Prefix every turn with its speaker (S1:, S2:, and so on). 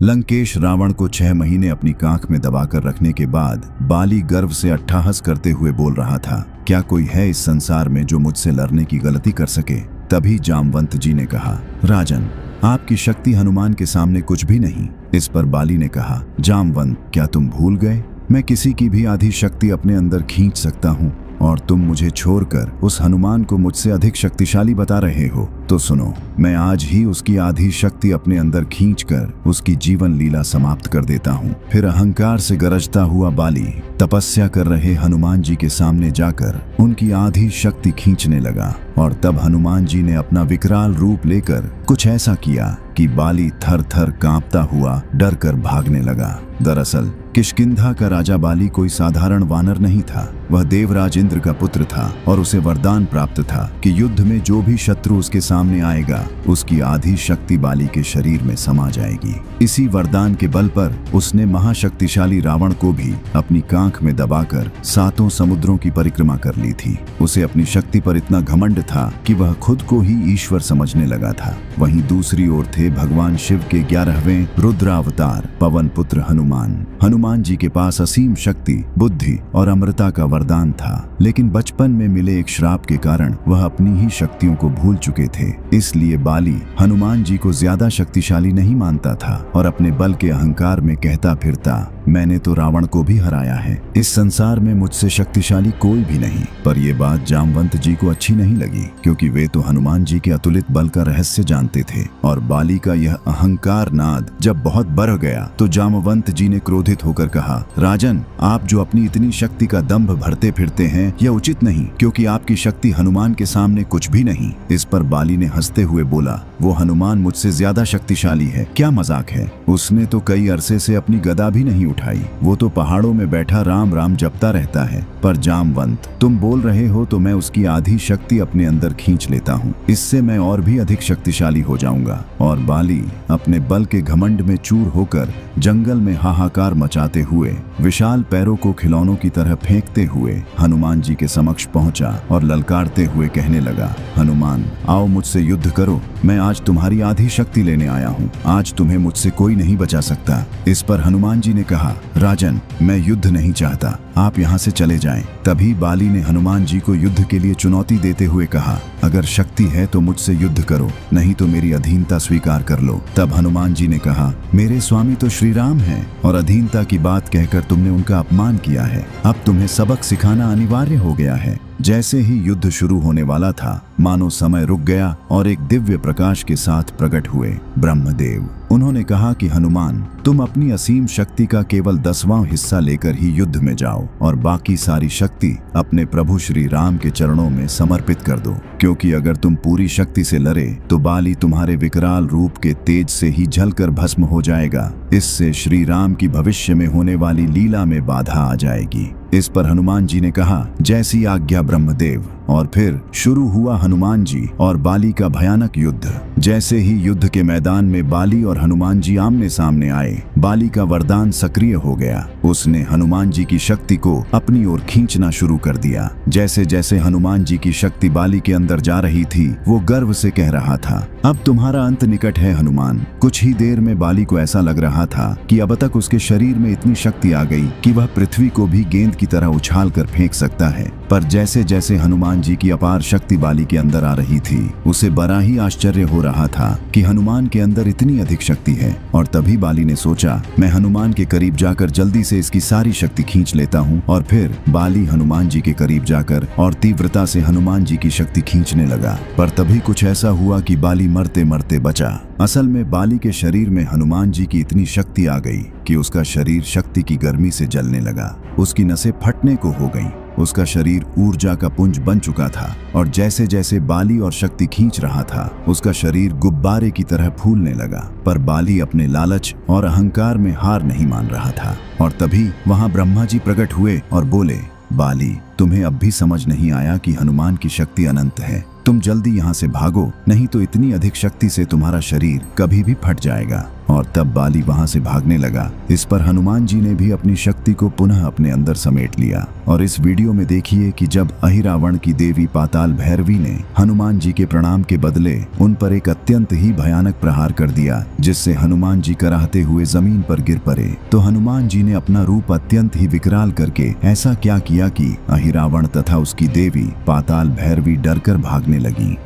S1: लंकेश रावण को 6 महीने अपनी कांख में दबाकर रखने के बाद बाली गर्व से अट्ठाहस करते हुए बोल रहा था, क्या कोई है इस संसार में जो मुझसे लड़ने की गलती कर सके। तभी जामवंत जी ने कहा, राजन, आपकी शक्ति हनुमान के सामने कुछ भी नहीं। इस पर बाली ने कहा, जामवंत, क्या तुम भूल गए, मैं किसी की भी आधी शक्ति अपने अंदर खींच सकता हूँ और तुम मुझे छोड़कर उस हनुमान को मुझसे अधिक शक्तिशाली बता रहे हो। तो सुनो, मैं आज ही उसकी आधी शक्ति अपने अंदर खींचकर उसकी जीवन लीला समाप्त कर देता हूँ। फिर अहंकार से गरजता हुआ बाली तपस्या कर रहे हनुमान जी के सामने जाकर उनकी आधी शक्ति खींचने लगा और तब हनुमान जी ने अपना विकराल रूप लेकर कुछ ऐसा किया कि बाली थर थर कांपता हुआ डर कर भागने लगा। दरअसल किष्किंधा का राजा बाली कोई साधारण वानर नहीं था। वह देवराज इंद्र का पुत्र था और उसे वरदान प्राप्त था कि युद्ध में जो भी शत्रु उसके सामने आएगा उसकी आधी शक्ति बाली के शरीर में समा जाएगी। इसी वरदान के बल पर उसने महाशक्तिशाली रावण को भी अपनी कांख में दबाकर 7 समुद्रों की परिक्रमा कर ली थी। उसे अपनी शक्ति पर इतना घमंड था कि वह खुद को ही ईश्वर समझने लगा था। वहीं दूसरी ओर थे भगवान शिव के 11वें रुद्रावतार पवन पुत्र हनुमान। हनुमान जी के पास असीम शक्ति, बुद्धि और अमरता का वरदान था, लेकिन बचपन में मिले एक श्राप के कारण वह अपनी ही शक्तियों को भूल चुके थे। इसलिए बाली हनुमान जी को ज्यादा शक्तिशाली नहीं मानता था और अपने बल के अहंकार में कहता फिरता, मैंने तो रावण को भी हराया है, इस संसार में मुझसे शक्तिशाली कोई भी नहीं। पर यह बात जामवंत जी को अच्छी नहीं लगी, क्योंकि वे तो हनुमान जी के अतुलित बल का रहस्य जानते थे। और बाली का यह अहंकार नाद जब बहुत बढ़ गया तो जामवंत जी ने क्रोधित होकर कहा, राजन, आप जो अपनी इतनी शक्ति का दंभ भरते फिरते हैं यह उचित नहीं, क्योंकि आपकी शक्ति हनुमान के सामने कुछ भी नहीं। इस पर बाली ने हंसते हुए बोला, वो हनुमान मुझसे ज्यादा शक्तिशाली है, क्या मजाक है। उसने तो कई अरसे से अपनी गदा भी नहीं उठाई, वो तो पहाड़ों में बैठा राम राम जपता रहता है। पर जामवंत, तुम बोल रहे हो तो मैं उसकी आधी शक्ति अपने अंदर खींच लेता हूँ, इससे मैं और भी अधिक शक्तिशाली हो जाऊंगा। और बाली अपने बल के घमंड में चूर होकर जंगल में हाहाकार मचाते हुए विशाल पैरों को खिलौनों की तरह फेंकते हुए हनुमान जी के समक्ष पहुंचा और ललकारते हुए कहने लगा, हनुमान, आओ मुझसे युद्ध करो, मैं आज तुम्हारी आधी शक्ति लेने आया हूँ, आज तुम्हें मुझसे कोई नहीं बचा सकता। इस पर हनुमान जी ने कहा, राजन, मैं युद्ध नहीं चाहता, आप यहाँ से चले जाएं। तभी बाली ने हनुमान जी को युद्ध के लिए चुनौती देते हुए कहा, अगर शक्ति है तो मुझसे युद्ध करो, नहीं तो मेरी अधीनता स्वीकार कर लो। तब हनुमान जी ने कहा, मेरे स्वामी तो श्री राम हैं और अधीनता की बात कहकर तुमने उनका अपमान किया है, अब तुम्हें सबक सिखाना अनिवार्य हो गया है। जैसे ही युद्ध शुरू होने वाला था, मानो समय रुक गया और एक दिव्य प्रकाश के साथ प्रकट हुए ब्रह्मदेव। उन्होंने कहा कि हनुमान, तुम अपनी असीम शक्ति का केवल 10वां हिस्सा लेकर ही युद्ध में जाओ और बाकी सारी शक्ति अपने प्रभु श्री राम के चरणों में समर्पित कर दो, क्योंकि अगर तुम पूरी शक्ति से लड़े तो बाली तुम्हारे विकराल रूप के तेज से ही जलकर भस्म हो जाएगा। इससे श्री राम की भविष्य में होने वाली लीला में बाधा आ जाएगी। इस पर हनुमान जी ने कहा, जैसी आज्ञा ब्रह्मदेव। और फिर शुरू हुआ हनुमान जी और बाली का भयानक युद्ध। जैसे ही युद्ध के मैदान में बाली और हनुमान जी आमने सामने आए, बाली का वरदान सक्रिय हो गया। उसने हनुमान जी की शक्ति को अपनी ओर खींचना शुरू कर दिया। जैसे जैसे हनुमान जी की शक्ति बाली के अंदर जा रही थी, वो गर्व से कह रहा था, अब तुम्हारा अंत निकट है हनुमान। कुछ ही देर में बाली को ऐसा लग रहा था कि अब तक उसके शरीर में इतनी शक्ति आ गई कि वह पृथ्वी को भी गेंद की तरह उछाल कर फेंक सकता है। पर जैसे जैसे हनुमान जी की अपार शक्ति बाली के अंदर आ रही थी, उसे बड़ा ही आश्चर्य हो रहा था कि हनुमान के अंदर इतनी अधिक शक्ति है। और तभी बाली ने सोचा, मैं हनुमान के करीब जाकर जल्दी से इसकी सारी शक्ति खींच लेता हूँ। और फिर बाली हनुमान जी के करीब जाकर और तीव्रता से हनुमान जी की शक्ति खींचने लगा। पर तभी कुछ ऐसा हुआ कि बाली मरते मरते बचा। असल में बाली के शरीर में हनुमान जी की इतनी शक्ति आ गई कि उसका शरीर शक्ति की गर्मी से जलने लगा। उसकी नसें फटने को हो गईं। उसका शरीर ऊर्जा का पुंज बन चुका था और जैसे जैसे बाली और शक्ति खींच रहा था, उसका शरीर गुब्बारे की तरह फूलने लगा। पर बाली अपने लालच और अहंकार में हार नहीं मान रहा था। और तभी वहां ब्रह्मा जी प्रकट हुए और बोले, बाली, तुम्हें अब भी समझ नहीं आया कि हनुमान की शक्ति अनंत है। तुम जल्दी यहाँ से भागो, नहीं तो इतनी अधिक शक्ति से तुम्हारा शरीर कभी भी फट जाएगा। और तब बाली वहां से भागने लगा। इस पर हनुमान जी ने भी अपनी शक्ति को पुनः अपने अंदर समेट लिया। और इस वीडियो में देखिए कि जब अहिरावण की देवी पाताल भैरवी ने हनुमान जी के प्रणाम के बदले उन पर एक अत्यंत ही भयानक प्रहार कर दिया, जिससे हनुमान जी कराहते हुए जमीन पर गिर पड़े, तो हनुमान जी ने अपना रूप अत्यंत ही विकराल करके ऐसा क्या किया कि अहिरावण तथा उसकी देवी पाताल भैरवी डरकर भागने लगी।